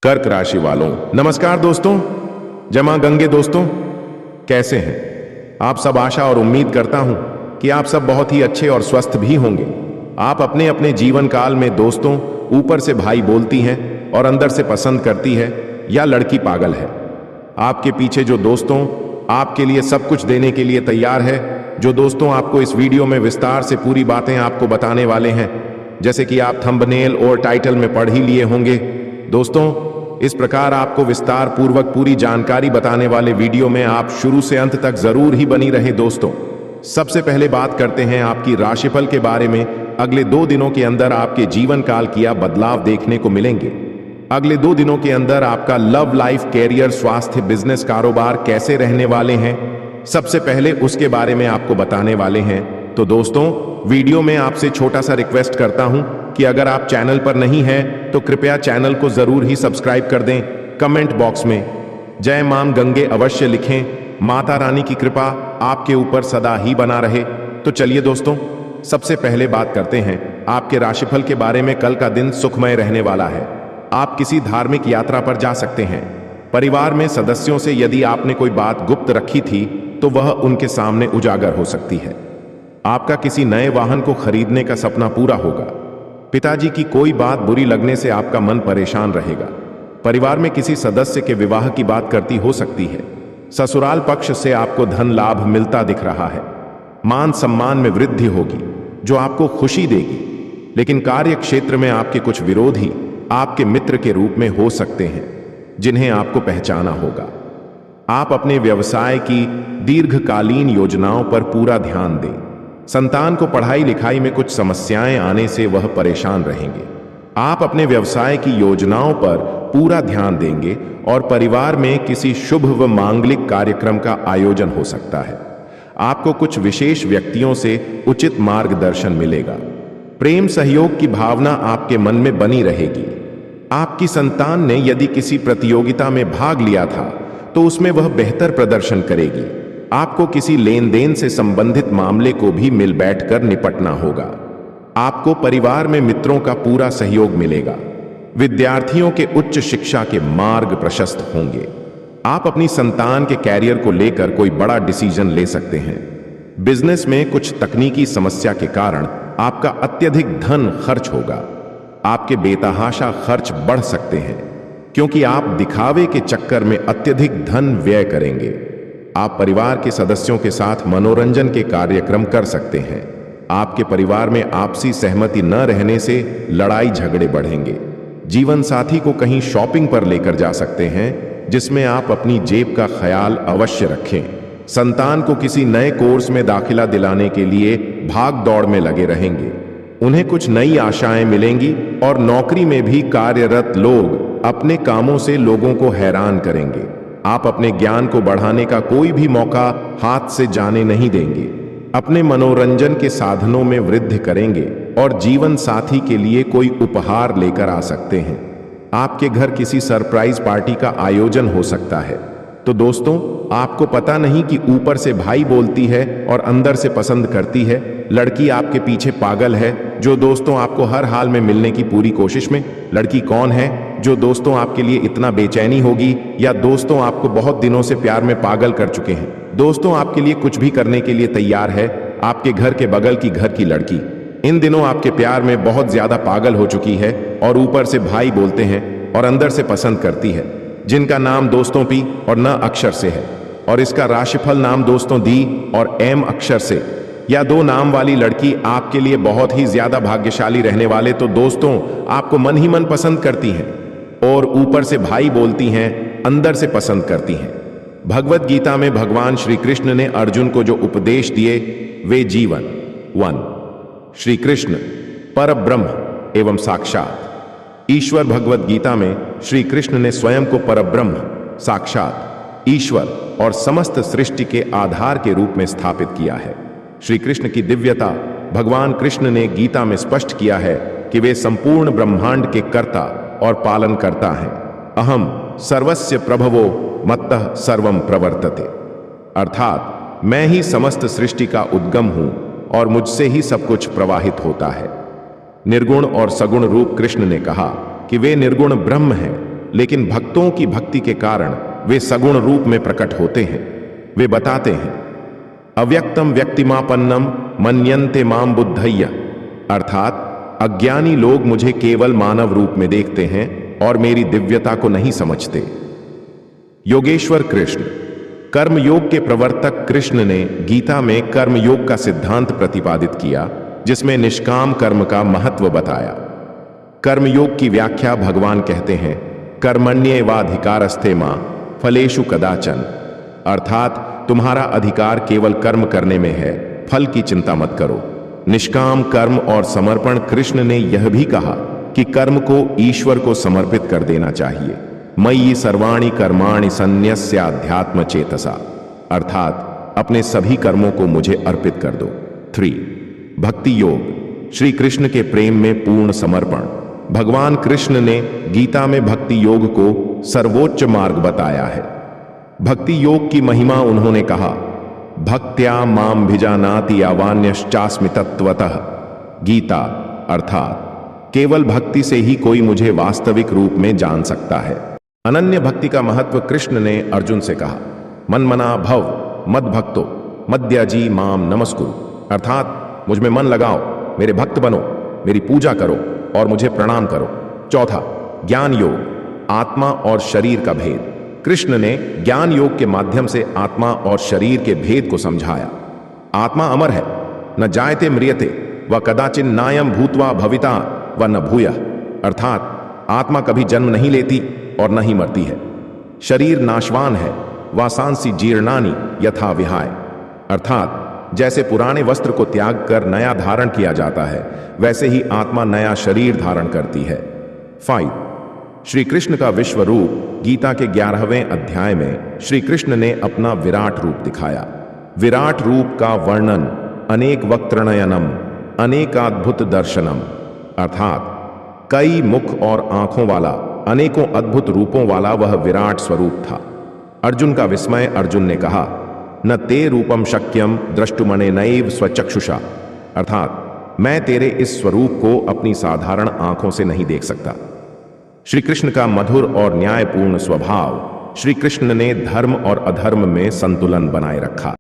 कर्क राशि वालों, नमस्कार दोस्तों। जय मां गंगे दोस्तों, कैसे हैं आप सब। आशा और उम्मीद करता हूं कि आप सब बहुत ही अच्छे और स्वस्थ भी होंगे। आप अपने अपने जीवन काल में दोस्तों, ऊपर से भाई बोलती हैं और अंदर से पसंद करती है या लड़की पागल है। आपके पीछे जो दोस्तों आपके लिए सब कुछ देने के लिए तैयार है, जो दोस्तों आपको इस वीडियो में विस्तार से पूरी बातें आपको बताने वाले हैं, जैसे कि आप थंबनेल और टाइटल में पढ़ ही लिए होंगे। दोस्तों, इस प्रकार आपको विस्तार पूर्वक पूरी जानकारी बताने वाले वीडियो में आप शुरू से अंत तक जरूर ही बनी रहे। दोस्तों, सबसे पहले बात करते हैं आपकी राशिफल के बारे में। अगले 2 दिनों के अंदर आपके जीवन काल किया बदलाव देखने को मिलेंगे। अगले 2 दिनों के अंदर आपका लव लाइफ, कैरियर, स्वास्थ्य, बिजनेस, कारोबार कैसे रहने वाले हैं, सबसे पहले उसके बारे में आपको बताने वाले हैं। तो दोस्तों, वीडियो में आपसे छोटा सा रिक्वेस्ट करता हूं कि अगर आप चैनल पर नहीं हैं तो कृपया चैनल को जरूर ही सब्सक्राइब कर दें। कमेंट बॉक्स में जय मां गंगे अवश्य लिखें। माता रानी की कृपा आपके ऊपर सदा ही बना रहे। तो चलिए दोस्तों, सबसे पहले बात करते हैं आपके राशिफल के बारे में। कल का दिन सुखमय रहने वाला है। आप किसी धार्मिक यात्रा पर जा सकते हैं। परिवार में सदस्यों से यदि आपने कोई बात गुप्त रखी थी तो वह उनके सामने उजागर हो सकती है। आपका किसी नए वाहन को खरीदने का सपना पूरा होगा। पिताजी की कोई बात बुरी लगने से आपका मन परेशान रहेगा। परिवार में किसी सदस्य के विवाह की बात करती हो सकती है। ससुराल पक्ष से आपको धन लाभ मिलता दिख रहा है। मान सम्मान में वृद्धि होगी जो आपको खुशी देगी। लेकिन कार्य क्षेत्र में आपके कुछ विरोधी आपके मित्र के रूप में हो सकते हैं, जिन्हें आपको पहचाना होगा। आप अपने व्यवसाय की दीर्घकालीन योजनाओं पर पूरा ध्यान दें। संतान को पढ़ाई लिखाई में कुछ समस्याएं आने से वह परेशान रहेंगे। आप अपने व्यवसाय की योजनाओं पर पूरा ध्यान देंगे और परिवार में किसी शुभ व मांगलिक कार्यक्रम का आयोजन हो सकता है। आपको कुछ विशेष व्यक्तियों से उचित मार्गदर्शन मिलेगा। प्रेम सहयोग की भावना आपके मन में बनी रहेगी। आपकी संतान ने यदि किसी प्रतियोगिता में भाग लिया था तो उसमें वह बेहतर प्रदर्शन करेगी। आपको किसी लेन देन से संबंधित मामले को भी मिल बैठकर निपटना होगा। आपको परिवार में मित्रों का पूरा सहयोग मिलेगा। विद्यार्थियों के उच्च शिक्षा के मार्ग प्रशस्त होंगे। आप अपनी संतान के कैरियर को लेकर कोई बड़ा डिसीजन ले सकते हैं। बिजनेस में कुछ तकनीकी समस्या के कारण आपका अत्यधिक धन खर्च होगा। आपके बेतहाशा खर्च बढ़ सकते हैं क्योंकि आप दिखावे के चक्कर में अत्यधिक धन व्यय करेंगे। आप परिवार के सदस्यों के साथ मनोरंजन के कार्यक्रम कर सकते हैं। आपके परिवार में आपसी सहमति न रहने से लड़ाई झगड़े बढ़ेंगे। जीवन साथी को कहीं शॉपिंग पर लेकर जा सकते हैं, जिसमें आप अपनी जेब का ख्याल अवश्य रखें। संतान को किसी नए कोर्स में दाखिला दिलाने के लिए भाग दौड़ में लगे रहेंगे। उन्हें कुछ नई आशाएं मिलेंगी और नौकरी में भी कार्यरत लोग अपने कामों से लोगों को हैरान करेंगे। आप अपने ज्ञान को बढ़ाने का कोई भी मौका हाथ से जाने नहीं देंगे। अपने मनोरंजन के साधनों में वृद्धि करेंगे और जीवन साथी के लिए कोई उपहार लेकर आ सकते हैं। आपके घर किसी सरप्राइज पार्टी का आयोजन हो सकता है। तो दोस्तों, आपको पता नहीं कि ऊपर से भाई बोलती है और अंदर से पसंद करती है। लड़की आपके पीछे पागल है जो दोस्तों आपको हर हाल में मिलने की पूरी कोशिश में। लड़की कौन है जो दोस्तों आपके लिए इतना बेचैनी होगी, या दोस्तों आपको बहुत दिनों से प्यार में पागल कर चुके हैं। दोस्तों आपके लिए कुछ भी करने के लिए तैयार है। आपके घर के बगल की घर की लड़की इन दिनों आपके प्यार में बहुत ज्यादा पागल हो चुकी है और ऊपर से भाई बोलते हैं और अंदर से पसंद करती है, जिनका नाम दोस्तों पी और न अक्षर से है, और इसका राशिफल नाम दोस्तों दी और एम अक्षर से, या 2 नाम वाली लड़की आपके लिए बहुत ही ज्यादा भाग्यशाली रहने वाले। तो दोस्तों, आपको मन ही मन पसंद करती हैं और ऊपर से भाई बोलती हैं, अंदर से पसंद करती हैं। भगवत गीता में भगवान श्री कृष्ण ने अर्जुन को जो उपदेश दिए वे जीवन 1 श्री कृष्ण पर ब्रह्म एवं साक्षात ईश्वर। भगवत गीता में श्री कृष्ण ने स्वयं को परब्रह्म, साक्षात ईश्वर और समस्त सृष्टि के आधार के रूप में स्थापित किया है। श्री कृष्ण की दिव्यता भगवान कृष्ण ने गीता में स्पष्ट किया है कि वे संपूर्ण ब्रह्मांड के कर्ता और पालन करता हैं। अहम सर्वस्य प्रभवो मत्तः सर्वम प्रवर्तते, अर्थात मैं ही समस्त सृष्टि का उद्गम हूं और मुझसे ही सब कुछ प्रवाहित होता है। निर्गुण और सगुण रूप कृष्ण ने कहा कि वे निर्गुण ब्रह्म हैं लेकिन भक्तों की भक्ति के कारण वे सगुण रूप में प्रकट होते हैं। वे बताते हैं, अव्यक्तम व्यक्तिमापन्नम मन्यन्ते माम बुद्धय्य, अर्थात अज्ञानी लोग मुझे केवल मानव रूप में देखते हैं और मेरी दिव्यता को नहीं समझते। योगेश्वर कृष्ण। कर्मयोग के प्रवर्तक कृष्ण ने गीता में कर्मयोग का सिद्धांत प्रतिपादित किया, जिसमें निष्काम कर्म का महत्व बताया। कर्मयोग की व्याख्या भगवान कहते हैं, कर्मण्येवाधिकारस्ते मां फलेषु कदाचन, अर्थात तुम्हारा अधिकार केवल कर्म करने में है, फल की चिंता मत करो। निष्काम कर्म और समर्पण। कृष्ण ने यह भी कहा कि कर्म को ईश्वर को समर्पित कर देना चाहिए। मयि सर्वाणि कर्माणि सन्न्यस्य अध्यात्म चेतसा, अर्थात अपने सभी कर्मों को मुझे अर्पित कर दो। 3. भक्ति योग। श्री कृष्ण के प्रेम में पूर्ण समर्पण। भगवान कृष्ण ने गीता में भक्ति योग को सर्वोच्च मार्ग बताया है। भक्ति योग की महिमा उन्होंने कहा, भक्त्या माम भिजानाति यावान्यश्चास्मि तत्वतः। गीता, अर्थात केवल भक्ति से ही कोई मुझे वास्तविक रूप में जान सकता है। अनन्य भक्ति का महत्व कृष्ण ने अर्जुन से कहा, मनमना भव मद भक्तो मद्याजी माम नमस्कुरु, अर्थात मुझ में मन लगाओ, मेरे भक्त बनो, मेरी पूजा करो और मुझे प्रणाम करो। 4. ज्ञान योग। आत्मा और शरीर का भेद। कृष्ण ने ज्ञान योग के माध्यम से आत्मा और शरीर के भेद को समझाया। आत्मा अमर है, न जायते म्रियते व कदाचिन नायम भूत्वा भविता व न भूयः, अर्थात आत्मा कभी जन्म नहीं लेती और न ही मरती है। शरीर नाशवान है, वासांसी जीर्णानि यथा विहाय, अर्थात जैसे पुराने वस्त्र को त्याग कर नया धारण किया जाता है, वैसे ही आत्मा नया शरीर धारण करती है। 5. श्री कृष्ण का विश्व रूप। गीता के 11वें अध्याय में श्री कृष्ण ने अपना विराट रूप दिखाया। विराट रूप का वर्णन अनेक वक्त्रनयनम अनेकाद्भुत दर्शनम, अर्थात कई मुख और आंखों वाला, अनेकों अद्भुत रूपों वाला वह विराट स्वरूप था। अर्जुन का विस्मय। अर्जुन ने कहा, न ते रूपम शक्यम द्रष्टुमनेनैव स्वचक्षुषा, अर्थात मैं तेरे इस स्वरूप को अपनी साधारण आंखों से नहीं देख सकता। श्री कृष्ण का मधुर और न्यायपूर्ण स्वभाव। श्री कृष्ण ने धर्म और अधर्म में संतुलन बनाए रखा।